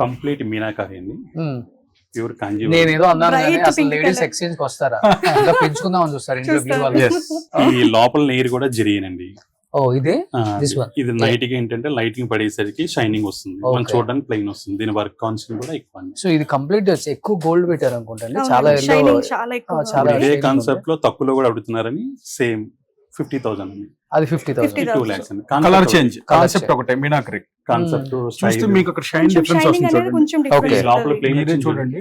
Complete meenakari అండి, pure kanji. నేనేదో అన్నాను కానీ Bright అసలు pink లేడీస్ colour. ఎక్స్చేంజ్ కి వస్తారా? ఇంకా పెంచుకుందాం అని చూస్తారు ఇంట్లో చూస్తారు. వాళ్ళు. Yes. ఈ లోపల లేయర్ కూడా జరిగినండి. ఓ ఇదే This one. ఇది నైట్ గా ఏంటంటే లైటింగ్ పడేసరికి షైనింగ్ వస్తుంది, Okay. మనం చూడడానికి ప్లెయిన్ వస్తుంది. దీని వర్క్ కాన్సెప్ట్ కూడా ఎక్కువ అండి. సో ఇది కంప్లీట్ ఎక్కువ గోల్డ్ పెట్టారు అనుకుంటండి, చాలా అవునండి, yellow. షైనింగ్ చాలా ఎక్కువ. చాలా ఇదే shading కాన్సెప్ట్ లో తక్కువలో కూడా అడుగుతున్నారని సేమ్ 50,000 అండి, అది 50,000. 2 lakhs అండి. Colour change Colour concept change. ఒకటే మీనాకరి కాన్సెప్ట్ చూస్తే మీకు అక్కడ షైన్ కొంచెం డిఫరెన్స్ షైనింగ్ వస్తుంది అనేది చూడండి. కొంచెం Okay. difference లోపల ఉంటుంది. ప్లెయిన్ మీరే చూడండి,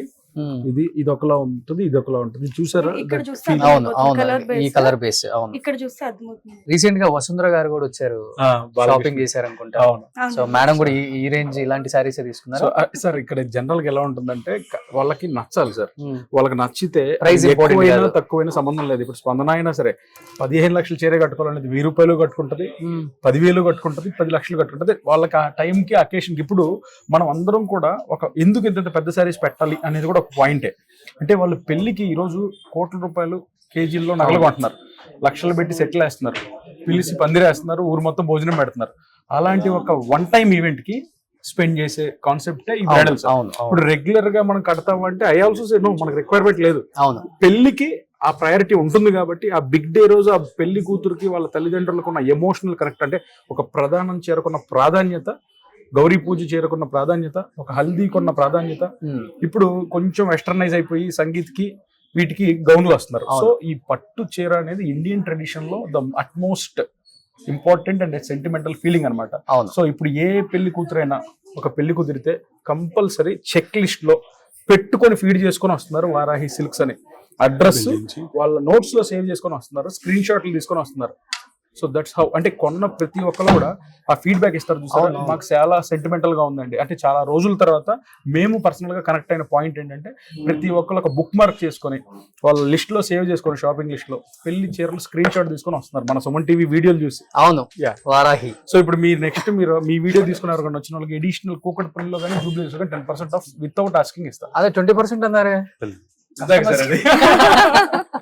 ఇది ఒకలా ఉంటుంది, ఇది ఒకలా ఉంటుంది. చూసారా? ఇక్కడ That చూస్తే feel- అవును అవును Colour ఈ base. కలర్ బేస్ అవును. ఇక్కడ చూస్తే అర్థమవుతుంది. రీసెంట్ గా వసుంధర గారు కూడా వచ్చారు, బాలకృష్ణ. షాపింగ్ చేశారు అనుకుంటా. అవును. అవును. సో మేడం కూడా ఈ రేంజ్ ఇలాంటి సారీస్ తీసుకున్నారు. సో సార్ ఇక్కడ జనరల్ గా ఎలా ఉంటుందంటే వాళ్ళకి నచ్చాలి సార్, వాళ్ళకి నచ్చితే Price important ఎక్కువైనా కాదు. తక్కువైనా సంబంధం లేదు. ఇప్పుడు స్పందన అయినా సరే 15 లక్షలు చీర కట్టుకోవాలనేది 1000 రూపాయలు కట్టుకుంటది, 10,000 కట్టుకుంటది, 10 లక్షలు కట్టుకుంటది. వాళ్ళకి ఆ టైం కి అకేషన్ కి. ఇప్పుడు మనం అందరం కూడా ఒక ఎందుకు ఇంత పెద్ద సారీస్ పెట్టాలి అనేది కూడా ఒక పాయింటే. అంటే వాళ్ళు పెళ్లికి ఈ రోజు కోట్ల రూపాయలు కేజీల్లో నగలు కొంటున్నారు, లక్షలు పెట్టి సెటిల్ వేస్తున్నారు, పిలిచి పందిరేస్తున్నారు, ఊరు మొత్తం భోజనం పెడుతున్నారు. అలాంటి ఒక వన్ టైం ఈవెంట్ కి స్పెండ్ చేసే కాన్సెప్టే ఈ బ్రైడల్స్. అవును ఇప్పుడు రెగ్యులర్ గా మనం కడతామంటే ఐ ఆల్సో సే నో, మనకు రిక్వైర్మెంట్ లేదు. అవును పెళ్లికి ఆ ప్రయారిటీ ఉంటుంది కాబట్టి ఆ బిగ్ డే రోజు ఆ పెళ్లి కూతురికి వాళ్ళ తల్లిదండ్రులకు ఉన్న ఎమోషనల్ కనెక్ట్, అంటే ఒక ప్రధానం చేరుకున్న ప్రాధాన్యత, గౌరీ పూజ చేరుకున్న ప్రాధాన్యత, ఒక హల్దీకి ఉన్న ప్రాధాన్యత. ఇప్పుడు కొంచెం వెస్టర్నైజ్ అయిపోయి సంగీత్కి వీటికి గౌన్లు వస్తున్నారు. సో ఈ పట్టు చీర అనేది ఇండియన్ ట్రెడిషన్ లో the utmost important and sentimental feeling అనమాట. అవును. సో ఇప్పుడు ఏ పెళ్లి కూతురైనా ఒక పెళ్లి కుదిరితే కంపల్సరీ చెక్ లిస్ట్ లో పెట్టుకొని ఫీడ్ చేసుకొని వస్తున్నారు వారాహి సిల్క్స్ అని. అడ్రస్ వాళ్ళ నోట్స్ లో సేవ్ చేసుకొని వస్తున్నారు, స్క్రీన్ షాట్లు తీసుకొని వస్తున్నారు. సో దట్స్ హౌ, అంటే కొన్న ప్రతి ఒక్కరు కూడా ఆ ఫీడ్బ్యాక్ ఇస్తారు. చూసారు, మాకు చాలా సెంటిమెంటల్ గా ఉందండి. అంటే చాలా రోజుల తర్వాత మేము పర్సనల్ గా కనెక్ట్ అయిన పాయింట్ ఏంటంటే ప్రతి ఒక్కరు ఒక బుక్ మార్క్ చేసుకొని వాళ్ళ లిస్ట్ లో సేవ్ చేసుకొని షాపింగ్ లిస్ట్ లో పెళ్లి చీరలు స్క్రీన్ షాట్ తీసుకొని వస్తున్నారు మన సుమన్ టీవీ వీడియోలు చూసి. అవును Yeah. వారాహి. సో ఇప్పుడు మీరు నెక్స్ట్ మీరు మీ వీడియో తీసుకున్నారు కానీ వచ్చిన వాళ్ళకి ఎడిషనల్ కూకట్పల్లిలో కానీ జూబ్లీస్ కానీ 10% ఆఫ్ వితౌట్ ఆస్కింగ్ ఇస్తారు. అదే 20% అన్నారే. అదే సార్ అది.